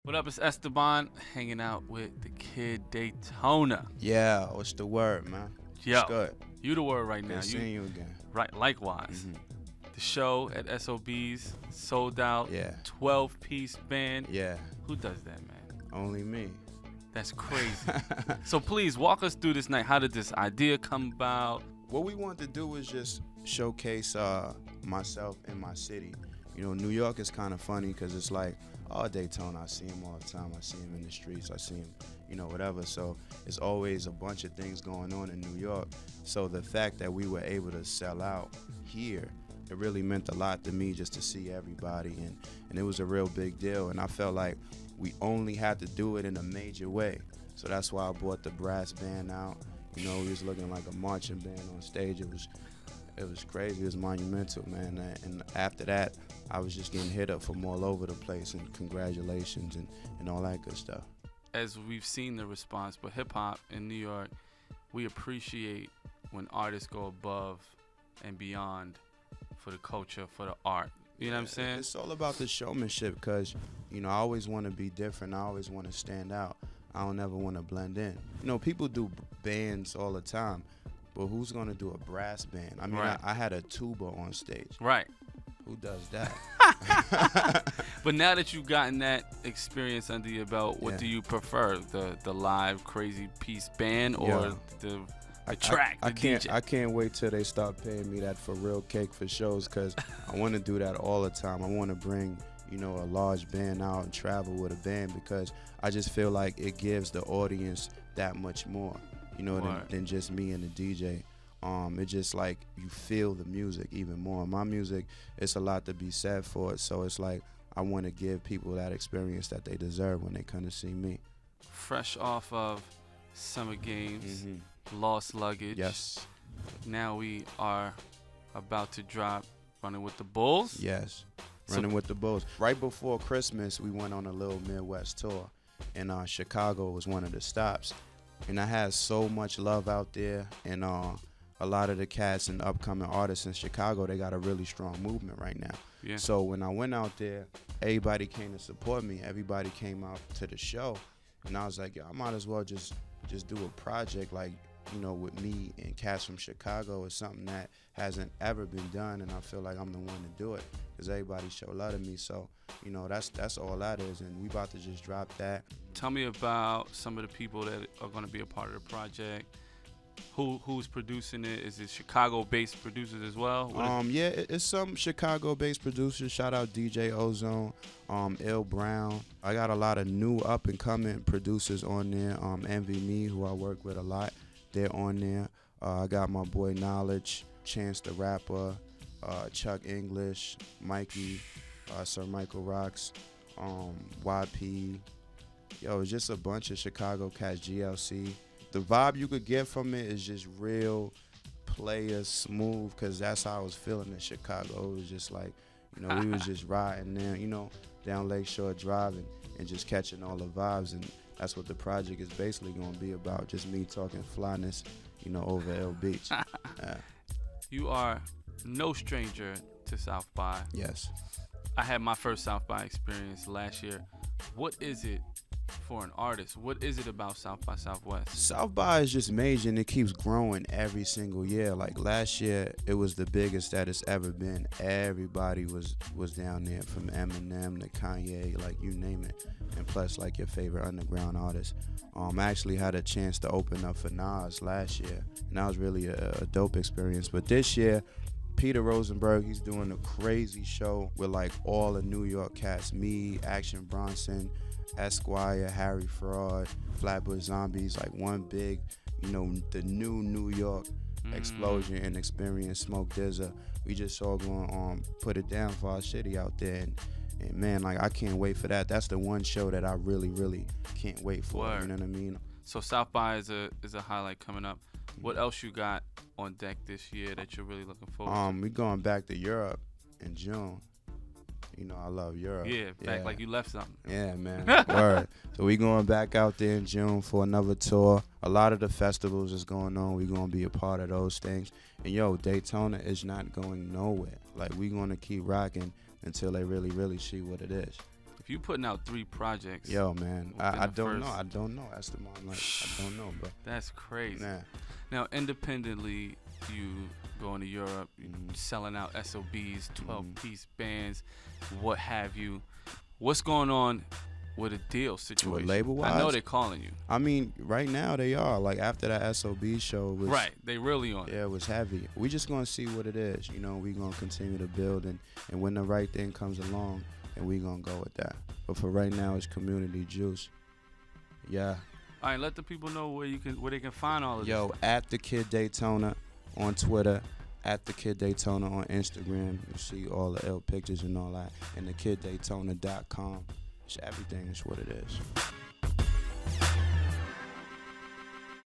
What up, it's Esteban hanging out with the Kid Daytona. Yeah, what's the word, man? Yo, It's good. you the word right now. Good seeing you again. Right, likewise. The show at SOB's sold out. Yeah. 12-piece band. Yeah, Who does that, man? only me. That's crazy. So please walk us through this night. How did this idea come about? What we want to do is just showcase myself and my city. You know, New York is kind of funny because it's like, oh, Daytona, I see him all the time. I see him in the streets. I see him, you know, whatever. So it's always a bunch of things going on in New York. So the fact that we were able to sell out here, it really meant a lot to me just to see everybody. And it was a real big deal. And I felt like we only had to do it in a major way. So that's why I brought the brass band out. You know, we was looking like a marching band on stage. It was crazy. It was monumental, man. And after that, I was just getting hit up from all over the place, and congratulations and all that good stuff. As we've seen the response, but hip-hop in New York, we appreciate when artists go above and beyond for the culture, for the art. You know what I'm saying? It's all about the showmanship because, you know, I always want to be different. I always want to stand out. I don't ever want to blend in. You know, people do bands all the time, but who's going to do a brass band? I mean, Right. I had a tuba on stage. Right. Who does that? But now that you've gotten that experience under your belt, what Yeah. do you prefer? The live crazy piece band or Yeah. the track, I the can't. DJ? I can't wait till they start paying me that for real cake for shows because I want to do that all the time. I want to bring, you know, a large band out and travel with a band because I just feel like it gives the audience that much more, you know, than just me and the DJ. It's just like you feel the music even more. My music, it's a lot to be said for it. So it's like I want to give people that experience that they deserve when they come to see me. Fresh off of Summer Games, Lost Luggage. Yes. Now we are about to drop Running with the Bulls. Yes. So- Running with the Bulls. Right before Christmas, we went on a little Midwest tour, and Chicago was one of the stops. And I had so much love out there, and a lot of the cats and upcoming artists in Chicago, they got a really strong movement right now. Yeah. So when I went out there, everybody came to support me. Everybody came out to the show, and I was like, yo, I might as well just do a project like, you know, with me and cats from Chicago is something that hasn't ever been done, and I feel like I'm the one to do it because everybody show love to me. So, you know, that's all that is, and we about to just drop that. Tell me about some of the people that are going to be a part of the project. Who's producing it? Is it Chicago-based producers as well? Yeah, it's some Chicago-based producers. Shout out DJ Ozone, Ill Brown. I got a lot of new up-and-coming producers on there. Envy Me, who I work with a lot, they're on there. I got my boy Knowledge, Chance the Rapper, Chuck English, Mikey, Sir Michael Rocks, YP. Yo, it's just a bunch of Chicago cats, GLC. The vibe you could get from it is just real player smooth because that's how I was feeling in Chicago. It was just like, you know, we was just riding there, you know, down Lakeshore Drive and just catching all the vibes. And that's what the project is basically going to be about, just me talking flyness, you know, over L Beach. You are no stranger to South by. Yes. I had my first South by experience last year. What is it for an artist? What is it about South by Southwest? South by is just major, and it keeps growing every single year. Like last year, it was the biggest that it's ever been. Everybody was down there, from Eminem to Kanye, like you name it. And plus, like your favorite underground artists. I actually had a chance to open up for Nas last year, and that was really a dope experience. But this year, Peter Rosenberg, he's doing a crazy show with like all the New York cats, me, Action Bronson, Esquire, Harry Fraud, Flatbush Zombies, like one big, you know, the new New York explosion and experience. Smoke Dizza. We just all going to put it down for our city out there. And man, like I can't wait for that. That's the one show that I really, really can't wait for. Word. You know what I mean? So South by is a highlight coming up. What else you got on deck this year that you're really looking forward to? We going back to Europe in June. You know, I love Europe. Yeah, back like you left something. Yeah, man. Word. So we going back out there in June for another tour. A lot of the festivals is going on. We going to be a part of those things. And yo, Daytona is not going nowhere. Like we going to keep rocking until they really, really see what it is. you putting out 3 projects. Yo, man, within I the don't know. first- I don't know. That's the mom. Like, I don't know, bro. That's crazy. Nah. Now, independently, you going to Europe, you Mhm. selling out SOBs, 12-piece bands, what have you. What's going on with a deal situation? label-wise? I know they're calling you. I mean, right now they are. Like, after that SOB show was Right, they really on it. Yeah, it was heavy. We just gonna see what it is. You know, we gonna continue to build, and when the right thing comes along, and we gonna go with that. But for right now, it's community juice. Yeah. All right, let the people know where they can find all of Yo, this. at the Kid Daytona on Twitter, at the Kid Daytona on Instagram. You see all the L pictures and all that, and the KidDaytona.com. It's everything is what it is.